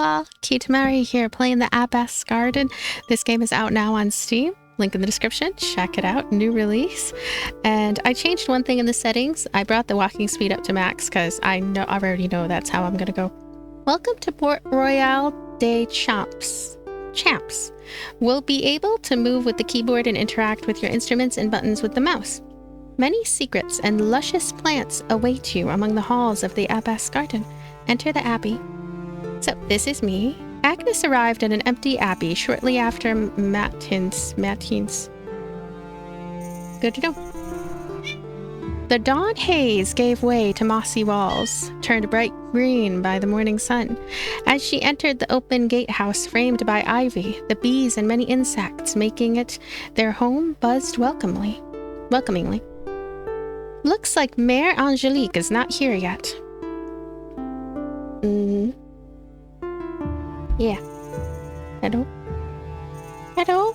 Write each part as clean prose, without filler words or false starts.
all, Kitamari here playing the Abbess Garden. This game is out now on Steam. Link in the description. Check it out. New release. And I changed one thing in the settings. I brought the walking speed up to max because I already know that's how I'm gonna go. Welcome to Port Royale des Champs. Will be able to move with the keyboard and interact with your instruments and buttons with the mouse. Many secrets and luscious plants await you among the halls of the Abbess Garden. Enter the Abbey. So, this is me. Agnès arrived at an empty abbey shortly after Matins. Good to know. The dawn haze gave way to mossy walls, turned bright green by the morning sun. As she entered the open gatehouse framed by ivy, the bees and many insects making it their home buzzed welcomingly. Looks like Mère Angélique is not here yet. Yeah. Hello? Hello?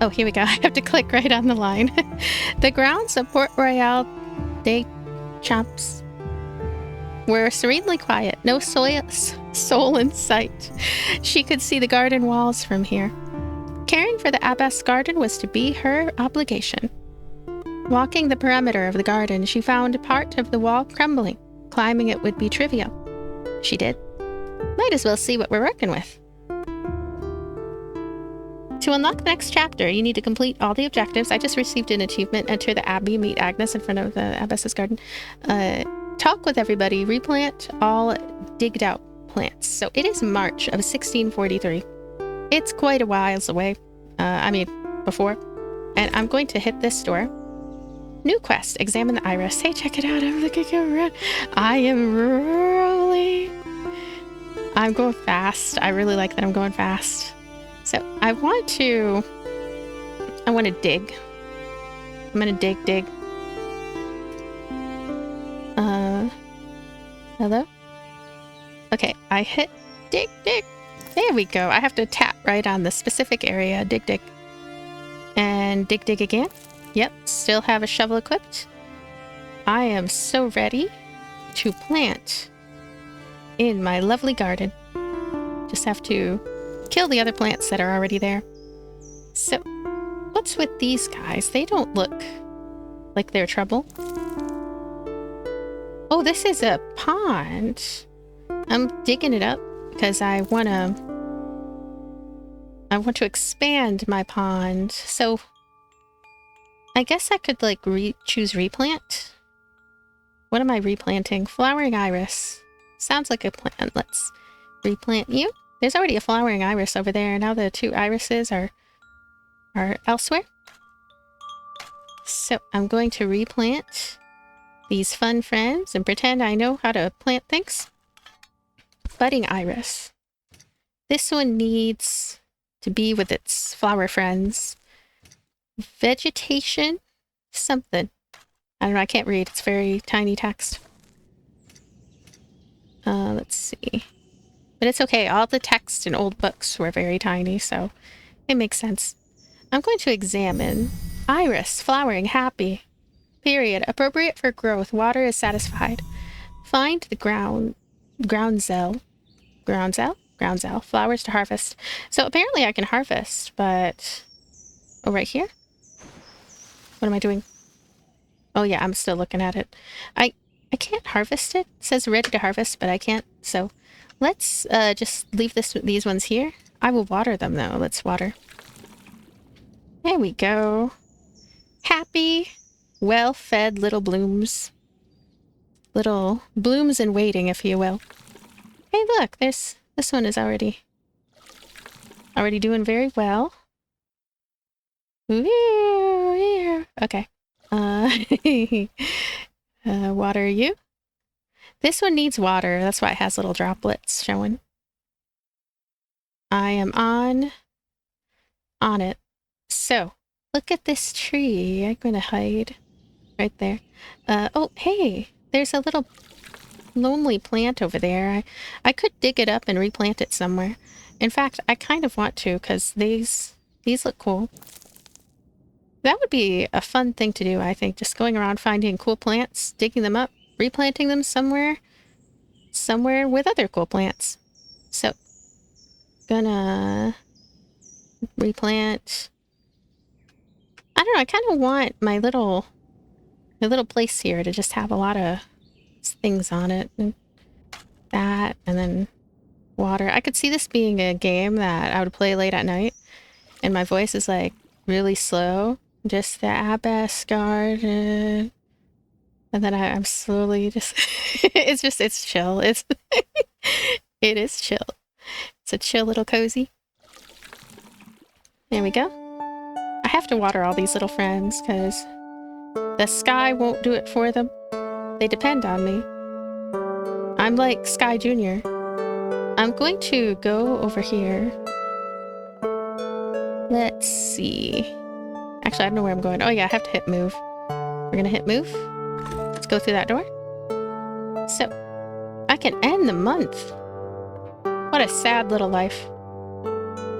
Oh, here we go. I have to click right on the line. The grounds of Port Royale des Champs were serenely quiet. No soul in sight. She could see the garden walls from here. Caring for the Abbess garden was to be her obligation. Walking the perimeter of the garden, she found part of the wall crumbling. Climbing it would be trivial. She did. Might as well see what we're working with. To unlock the next chapter, you need to complete all the objectives. I just received an achievement. Enter the Abbey, meet Agnès in front of the Abbess's garden. Talk with everybody, replant all digged out plants. So it is March of 1643. It's quite a whiles away. Before. And I'm going to hit this door. New quest, examine the iris. Hey, check it out. I'm looking around. I am rolling. I'm going fast. I really like that I'm going fast. So I want to dig. I'm gonna dig. Hello? Okay, I hit dig. There we go. I have to tap right on the specific area. Dig. And dig again. Yep, still have a shovel equipped. I am so ready to plant in my lovely garden. Just have to kill the other plants that are already there. So, what's with these guys? They don't look like they're trouble. Oh, this is a pond. I'm digging it up because I want to expand my pond. So, I guess I could like choose replant. What am I replanting? Flowering iris. Sounds like a plant. Let's replant you. There's already a flowering iris over there. Now the two irises are elsewhere. So I'm going to replant these fun friends and pretend I know how to plant things. Budding iris. This one needs to be with its flower friends. Vegetation something. I don't know, I can't read. It's very tiny text. Let's see. But it's okay. All the text in old books were very tiny, so it makes sense. I'm going to examine iris, flowering, happy. Period. Appropriate for growth. Water is satisfied. Find the groundsel. Flowers to harvest. So apparently I can harvest, but... Oh, right here? What am I doing? Oh yeah, I'm still looking at it. I can't harvest it. It says ready to harvest, but I can't. So let's just leave these ones here. I will water them though. Let's water. There we go. Happy, well-fed little blooms. Little blooms in waiting, if you will. Hey, look, this one is already doing very well. Ooh, okay. Water you. This one needs water. That's why it has little droplets showing. I am on it. So, look at this tree. I'm gonna hide right there. Oh, hey, there's a little lonely plant over there. I could dig it up and replant it somewhere. In fact, I kind of want to because these look cool. That would be a fun thing to do, I think. Just going around finding cool plants, digging them up, replanting them somewhere with other cool plants. So gonna replant. I don't know, I kind of want my little place here to just have a lot of things on it. And that, and then water. I could see this being a game that I would play late at night, and my voice is like really slow. Just the Abbess garden. And then I'm slowly just, it's chill. It is chill. It's a chill little cozy. There we go. I have to water all these little friends because the sky won't do it for them. They depend on me. I'm like Sky Jr. I'm going to go over here. Let's see. Actually, I don't know where I'm going. Oh yeah, I have to hit move. We're gonna hit move. Let's go through that door. So, I can end the month. What a sad little life.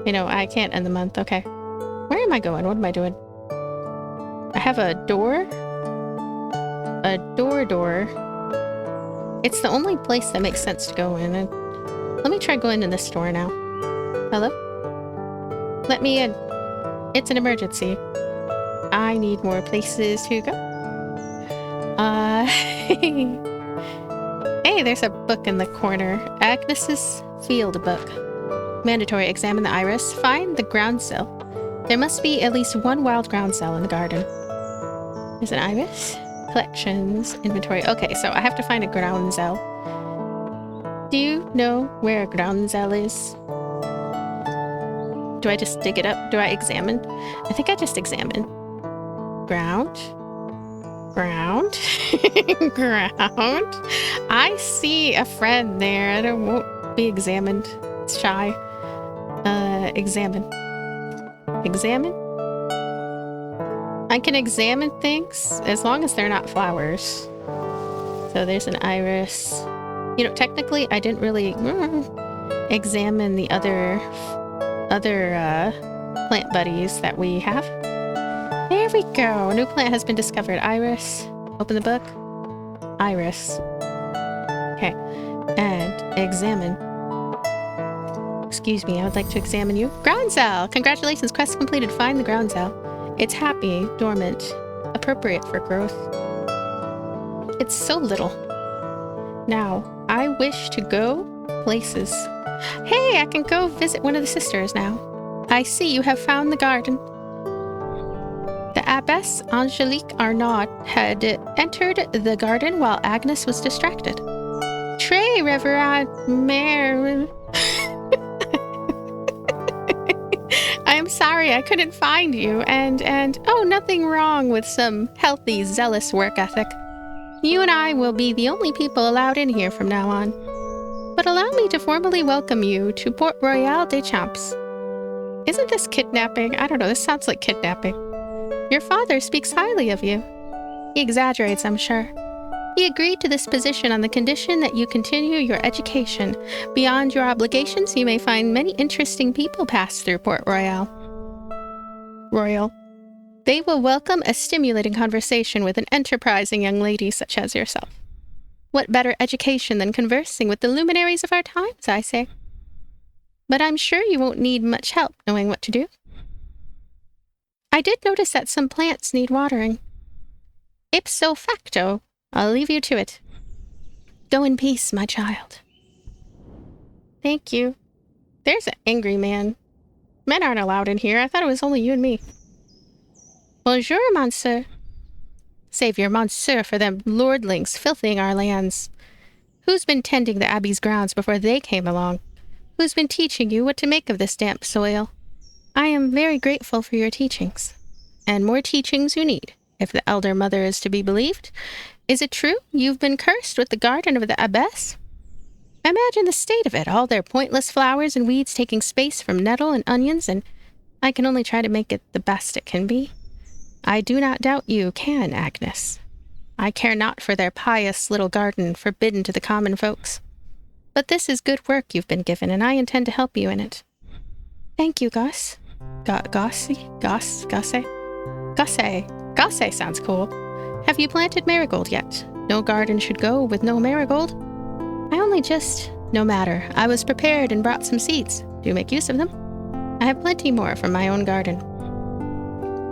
You know, I can't end the month. Okay. Where am I going? What am I doing? I have a door. A door. It's the only place that makes sense to go in. And let me try going in this door now. Hello? Let me in. It's an emergency. I need more places to go. Hey, there's a book in the corner. Agnes's field book. Mandatory. Examine the iris. Find the groundsel. There must be at least one wild groundsel in the garden. There's an iris. Collections. Inventory. Okay, so I have to find a groundsel. Do you know where a groundsel is? Do I just dig it up? Do I examine? I think I just examine. Ground. Ground. I see a friend there and it won't be examined. It's shy. Examine. Examine? I can examine things as long as they're not flowers. So there's an iris. You know, technically I didn't really examine the other plant buddies that we have. There we go. A new plant has been discovered. Iris. Open the book. Iris. Okay. And examine. Excuse me, I would like to examine you. Groundsel! Congratulations, quest completed. Find the groundsel. It's happy, dormant, appropriate for growth. It's so little. Now, I wish to go places. Hey, I can go visit one of the sisters now. I see you have found the garden. The Abbess, Angelique Arnaud, had entered the garden while Agnès was distracted. Très Reverend Mère. I am sorry I couldn't find you, and oh, nothing wrong with some healthy, zealous work ethic. You and I will be the only people allowed in here from now on. But allow me to formally welcome you to Port Royal des Champs. Isn't this kidnapping? I don't know, this sounds like kidnapping. Your father speaks highly of you. He exaggerates, I'm sure. He agreed to this position on the condition that you continue your education. Beyond your obligations, you may find many interesting people pass through Port Royal. They will welcome a stimulating conversation with an enterprising young lady such as yourself. What better education than conversing with the luminaries of our times, I say. But I'm sure you won't need much help knowing what to do. I did notice that some plants need watering. Ipso facto, I'll leave you to it. Go in peace, my child. Thank you. There's an angry man. Men aren't allowed in here. I thought it was only you and me. Bonjour, monsieur. Save your monsieur for them lordlings filthing our lands. Who's been tending the abbey's grounds before they came along? Who's been teaching you what to make of this damp soil? I am very grateful for your teachings. And more teachings you need, if the elder mother is to be believed. Is it true you've been cursed with the garden of the Abbess? Imagine the state of it, all their pointless flowers and weeds taking space from nettle and onions, and I can only try to make it the best it can be. I do not doubt you can, Agnès. I care not for their pious little garden forbidden to the common folks. But this is good work you've been given, and I intend to help you in it. Thank you, Gosse. Gosse sounds cool. Have you planted marigold yet? No garden should go with no marigold. I only just... No matter. I was prepared and brought some seeds. Do make use of them. I have plenty more from my own garden.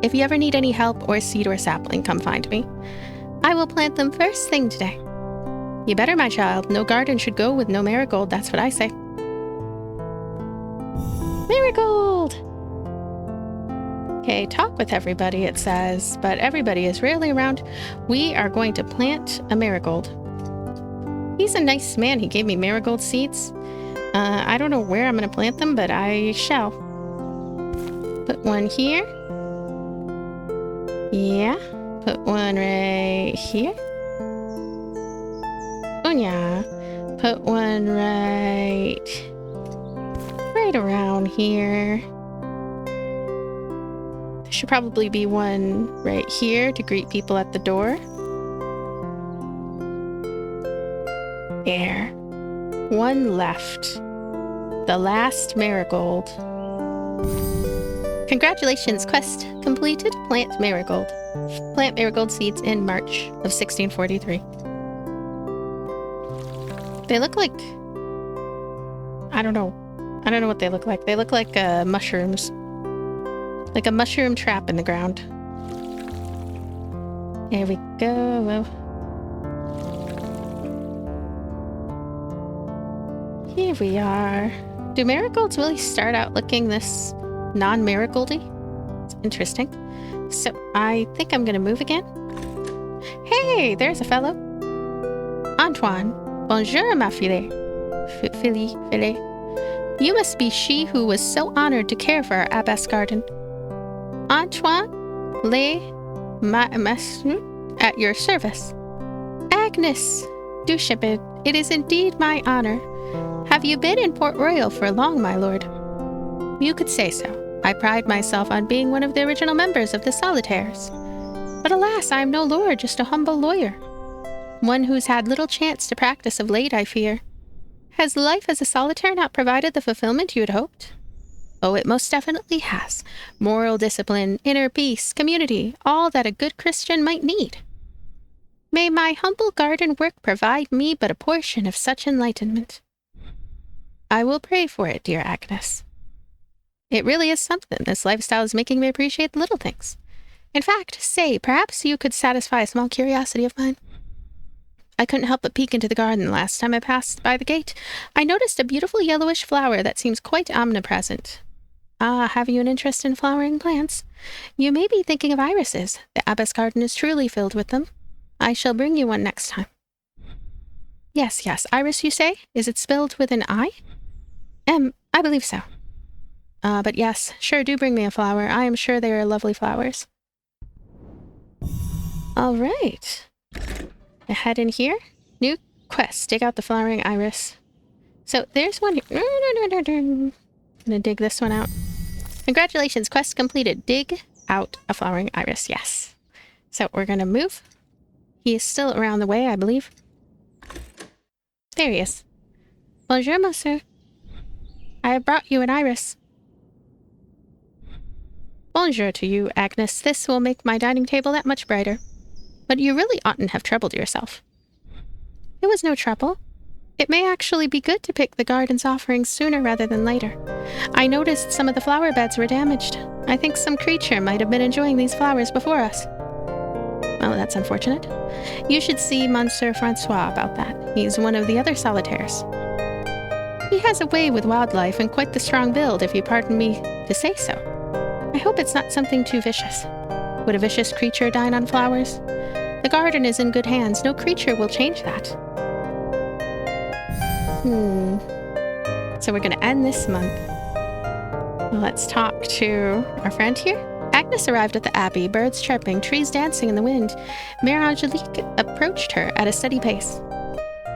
If you ever need any help or seed or sapling, come find me. I will plant them first thing today. You better, my child. No garden should go with no marigold, that's what I say. Marigold! Okay, talk with everybody, it says, but everybody is rarely around. We are going to plant a marigold. He's a nice man. He gave me marigold seeds. I don't know where I'm going to plant them, but I shall. Put one here. Yeah. Put one right here. Oh, yeah. Put one right around here. There should probably be one right here to greet people at the door. There. One left. The last marigold. Congratulations, quest completed. Plant marigold. Plant marigold seeds in March of 1643. They look like... I don't know what they look like. They look like mushrooms. Like a mushroom trap in the ground. There we go. Here we are. Do marigolds really start out looking this non-marigoldy? It's interesting. So I think I'm gonna move again. Hey, there's a fellow. Antoine. Bonjour, ma fille. Fille. You must be she who was so honored to care for our Abbess garden. Antoine, at your service. Agnès, do ship it. It is indeed my honor. Have you been in Port Royal for long, my lord? You could say so. I pride myself on being one of the original members of the Solitaires. But alas, I am no lord, just a humble lawyer. One who's had little chance to practice of late, I fear. Has life as a solitaire not provided the fulfillment you had hoped? Oh, it most definitely has. Moral discipline, inner peace, community, all that a good Christian might need. May my humble garden work provide me but a portion of such enlightenment. I will pray for it, dear Agnès. It really is something. This lifestyle is making me appreciate the little things. In fact, say, perhaps you could satisfy a small curiosity of mine. I couldn't help but peek into the garden last time I passed by the gate. I noticed a beautiful yellowish flower that seems quite omnipresent. Ah, have you an interest in flowering plants? You may be thinking of irises. The Abbess garden is truly filled with them. I shall bring you one next time. Yes, iris, you say? Is it spelled with an I? I believe so. But yes, sure, do bring me a flower. I am sure they are lovely flowers. All right. Head in here. New quest. Dig out the flowering iris. So there's one here. I'm gonna dig this one out. Congratulations, quest completed. Dig out a flowering iris. Yes. So we're gonna move. He is still around the way, I believe. There he is. Bonjour, monsieur. I have brought you an iris. Bonjour to you, Agnès. This will make my dining table that much brighter. But you really oughtn't have troubled yourself. It was no trouble. It may actually be good to pick the garden's offerings sooner rather than later. I noticed some of the flower beds were damaged. I think some creature might have been enjoying these flowers before us. Oh, that's unfortunate. You should see Monsieur Francois about that. He's one of the other solitaires. He has a way with wildlife and quite the strong build, if you pardon me to say so. I hope it's not something too vicious. Would a vicious creature dine on flowers? The garden is in good hands. No creature will change that. So we're going to end this month. Let's talk to our friend here. Agnès arrived at the abbey, birds chirping, trees dancing in the wind. Mère Angelique approached her at a steady pace.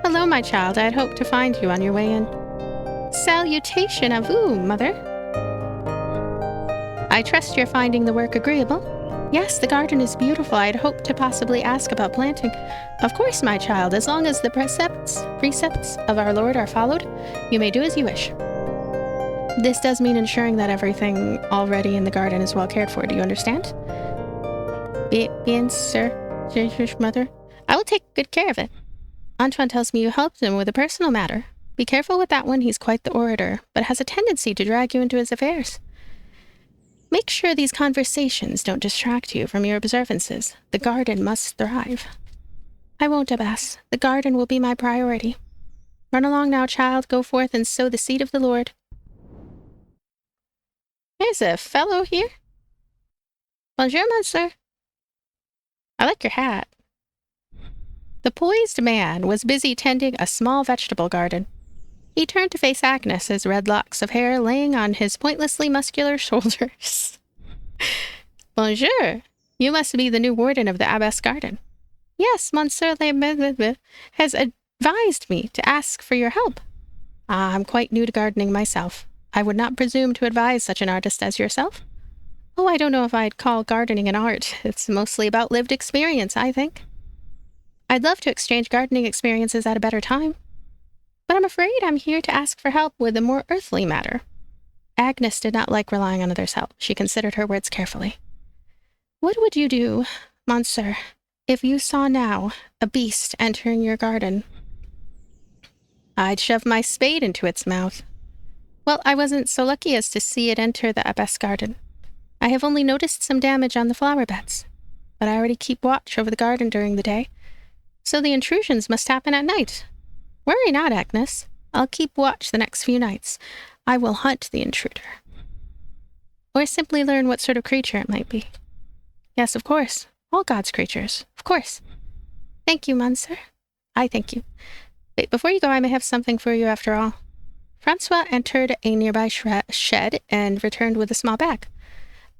Hello, my child. I had hoped to find you on your way in. Salutation à vous, mother. I trust you're finding the work agreeable. Yes, the garden is beautiful. I had hoped to possibly ask about planting. Of course, my child, as long as the precepts of our Lord are followed, you may do as you wish. This does mean ensuring that everything already in the garden is well cared for. Do you understand? Bien, sir, mother. I will take good care of it. Antoine tells me you helped him with a personal matter. Be careful with that one, he's quite the orator, but has a tendency to drag you into his affairs. Make sure these conversations don't distract you from your observances. The garden must thrive. I won't, Abbess. The garden will be my priority. Run along now, child. Go forth and sow the seed of the Lord. There's a fellow here. Bonjour, monsieur. I like your hat. The poised man was busy tending a small vegetable garden. He turned to face Agnès, his red locks of hair laying on his pointlessly muscular shoulders. Bonjour. You must be the new warden of the Abbess garden. Yes, Monsieur le has advised me to ask for your help. I'm quite new to gardening myself. I would not presume to advise such an artist as yourself. Oh, I don't know if I'd call gardening an art. It's mostly about lived experience, I think. I'd love to exchange gardening experiences at a better time. But I'm afraid I'm here to ask for help with a more earthly matter. Agnès did not like relying on others' help. She considered her words carefully. What would you do, Monsieur, if you saw now a beast entering your garden? I'd shove my spade into its mouth. Well, I wasn't so lucky as to see it enter the Abbess garden. I have only noticed some damage on the flower beds, but I already keep watch over the garden during the day, so the intrusions must happen at night. Worry not, Agnès. I'll keep watch the next few nights. I will hunt the intruder. Or simply learn what sort of creature it might be. Yes, of course. All God's creatures. Of course. Thank you, Monsieur. I thank you. Wait, before you go, I may have something for you after all. Francois entered a nearby shed and returned with a small bag.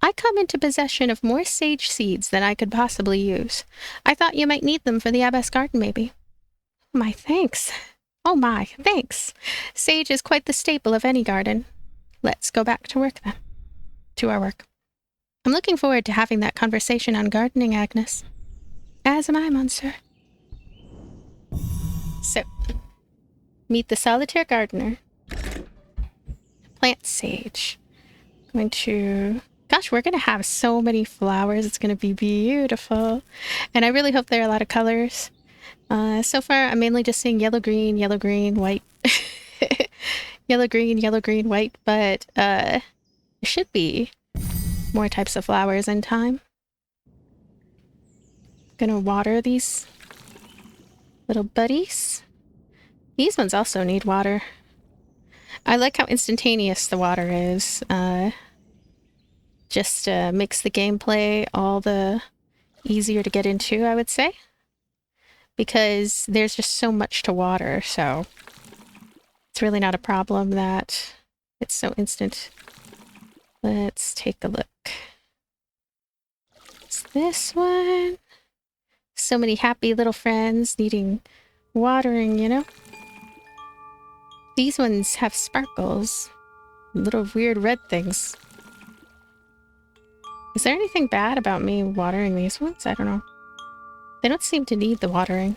I come into possession of more sage seeds than I could possibly use. I thought you might need them for the Abbess garden, maybe. My thanks. Oh my, thanks. Sage is quite the staple of any garden. Let's go back to work then. To our work. I'm looking forward to having that conversation on gardening, Agnès. As am I, Monsieur. So, meet the solitaire gardener. Plant sage. Going to... Gosh, we're going to have so many flowers. It's going to be beautiful. And I really hope there are a lot of colors. So far, I'm mainly just seeing yellow, green, white. Yellow, green, white. But there should be more types of flowers in time. Gonna water these little buddies. These ones also need water. I like how instantaneous the water is. Just makes the gameplay all the easier to get into, I would say. Because there's just so much to water, so it's really not a problem that it's so instant. Let's take a look. It's this one. So many happy little friends needing watering, you know? These ones have sparkles. Little weird red things. Is there anything bad about me watering these ones? I don't know. They don't seem to need the watering.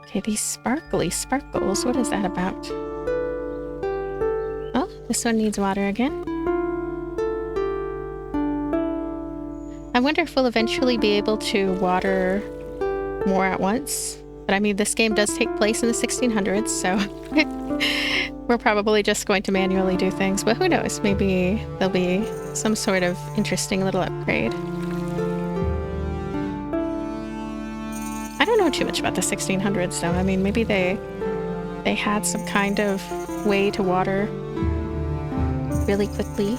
Okay, these sparkly sparkles. What is that about? Oh, this one needs water again. I wonder if we'll eventually be able to water more at once. But I mean, this game does take place in the 1600s, so we're probably just going to manually do things. But who knows? Maybe there'll be some sort of interesting little upgrade. I don't know too much about the 1600s, though. I mean, maybe they had some kind of way to water really quickly.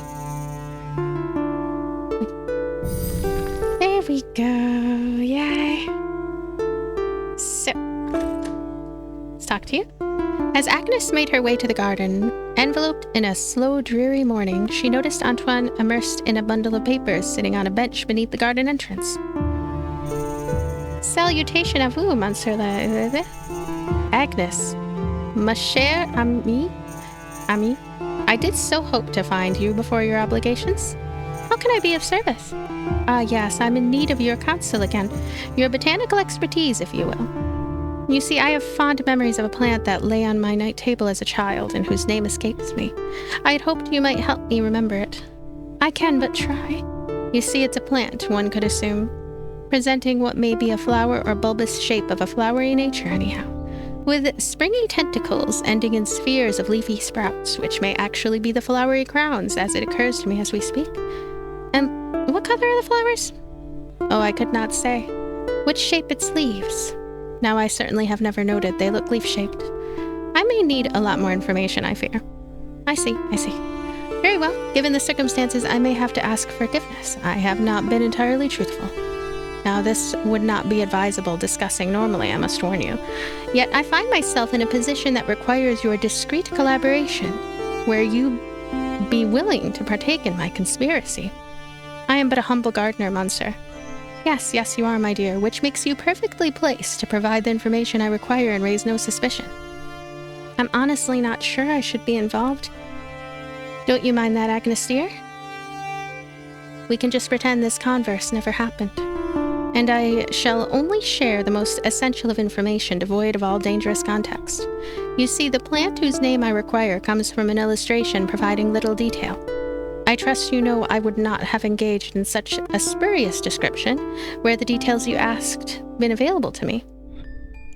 There we go. Yay. So, let's talk to you. As Agnès made her way to the garden, enveloped in a slow, dreary morning, she noticed Antoine immersed in a bundle of papers sitting on a bench beneath the garden entrance. Salutation à vous, Monsieur le... Agnès. Ma chère amie. I did so hope to find you before your obligations. How can I be of service? Yes, I'm in need of your counsel again. Your botanical expertise, if you will. You see, I have fond memories of a plant that lay on my night table as a child, and whose name escapes me. I had hoped you might help me remember it. I can but try. You see, it's a plant, one could assume. presenting what may be a flower or bulbous shape of a flowery nature anyhow, with springy tentacles ending in spheres of leafy sprouts, which may actually be the flowery crowns as it occurs to me as we speak. And what color are the flowers? Oh, I could not say. Which shape its leaves? Now I certainly have never noted they look leaf-shaped. I may need a lot more information, I fear. I see. Very well. Given the circumstances, I may have to ask forgiveness. I have not been entirely truthful. Now, this would not be advisable discussing normally, I must warn you. Yet I find myself in a position that requires your discreet collaboration, where you be willing to partake in my conspiracy. I am but a humble gardener, Monsieur. Yes, you are, my dear, which makes you perfectly placed to provide the information I require and raise no suspicion. I'm honestly not sure I should be involved. Don't you mind that, Agnès, dear? We can just pretend this converse never happened. And I shall only share the most essential of information devoid of all dangerous context. You see, the plant whose name I require comes from an illustration providing little detail. I trust you know I would not have engaged in such a spurious description where the details you asked been available to me.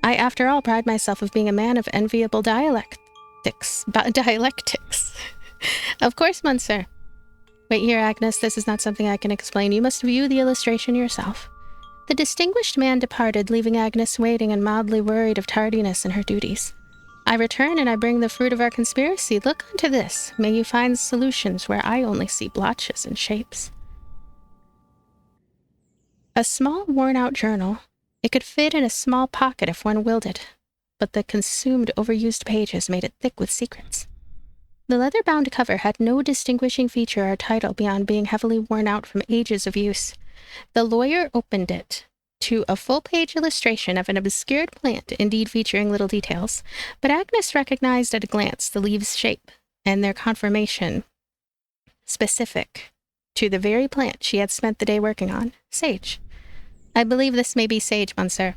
I, after all, pride myself of being a man of enviable dialectics. Of course, Monsieur. Wait here, Agnès, this is not something I can explain. You must view the illustration yourself. The distinguished man departed, leaving Agnès waiting and mildly worried of tardiness in her duties. I return and I bring the fruit of our conspiracy. Look unto this. May you find solutions where I only see blotches and shapes. A small, worn-out journal. It could fit in a small pocket if one willed it, but the consumed, overused pages made it thick with secrets. The leather-bound cover had no distinguishing feature or title beyond being heavily worn out from ages of use. The lawyer opened it to a full-page illustration of an obscured plant, indeed featuring little details, but Agnès recognized at a glance the leaves' shape and their conformation specific to the very plant she had spent the day working on, sage. I believe this may be sage, Monsieur.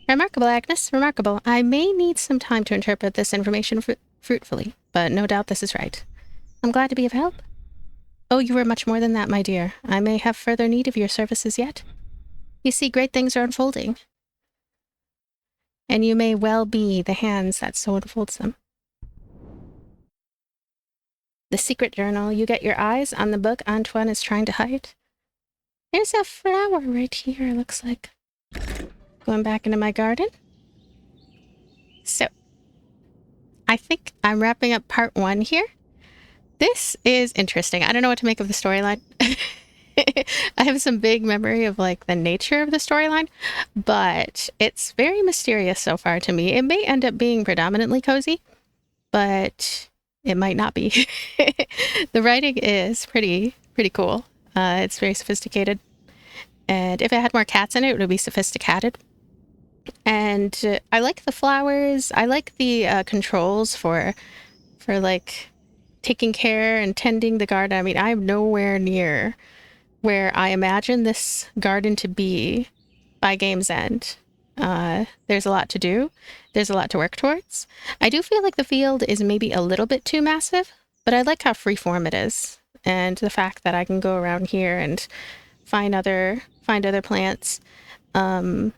Remarkable, Agnès, remarkable. I may need some time to interpret this information fruitfully, but no doubt this is right. I'm glad to be of help. Oh, you are much more than that, my dear. I may have further need of your services yet. You see, great things are unfolding. And you may well be the hands that so unfolds them. The secret journal. You get your eyes on the book Antoine is trying to hide. There's a flower right here, looks like. Going back into my garden. So, I think I'm wrapping up part 1 here. This is interesting. I don't know what to make of the storyline. I have some big memory of like the nature of the storyline, but it's very mysterious so far to me. It may end up being predominantly cozy, but it might not be. The writing is pretty cool. It's very sophisticated. And if it had more cats in it, it would be sophisticated. And I like the flowers. I like the controls for like taking care and tending the garden. I mean, I'm nowhere near where I imagine this garden to be by game's end. There's a lot to do. There's a lot to work towards. I do feel like the field is maybe a little bit too massive, but I like how freeform it is. And the fact that I can go around here and find other plants. Yeah,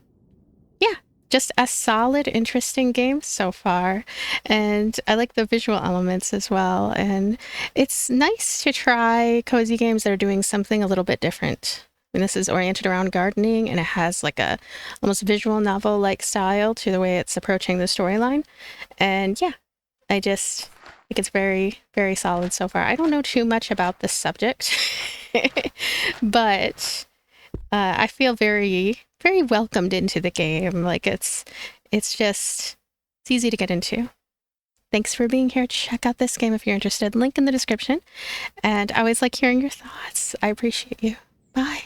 just a solid, interesting game so far. And I like the visual elements as well. And it's nice to try cozy games that are doing something a little bit different. I mean, this is oriented around gardening, and it has like a almost visual novel-like style to the way it's approaching the storyline. And yeah, I think it's very, very solid so far. I don't know too much about the subject, but I feel very, very welcomed into the game. Like it's easy to get into. Thanks for being here. Check out this game if you're interested. Link in the description. And I always like hearing your thoughts. I appreciate you. Bye.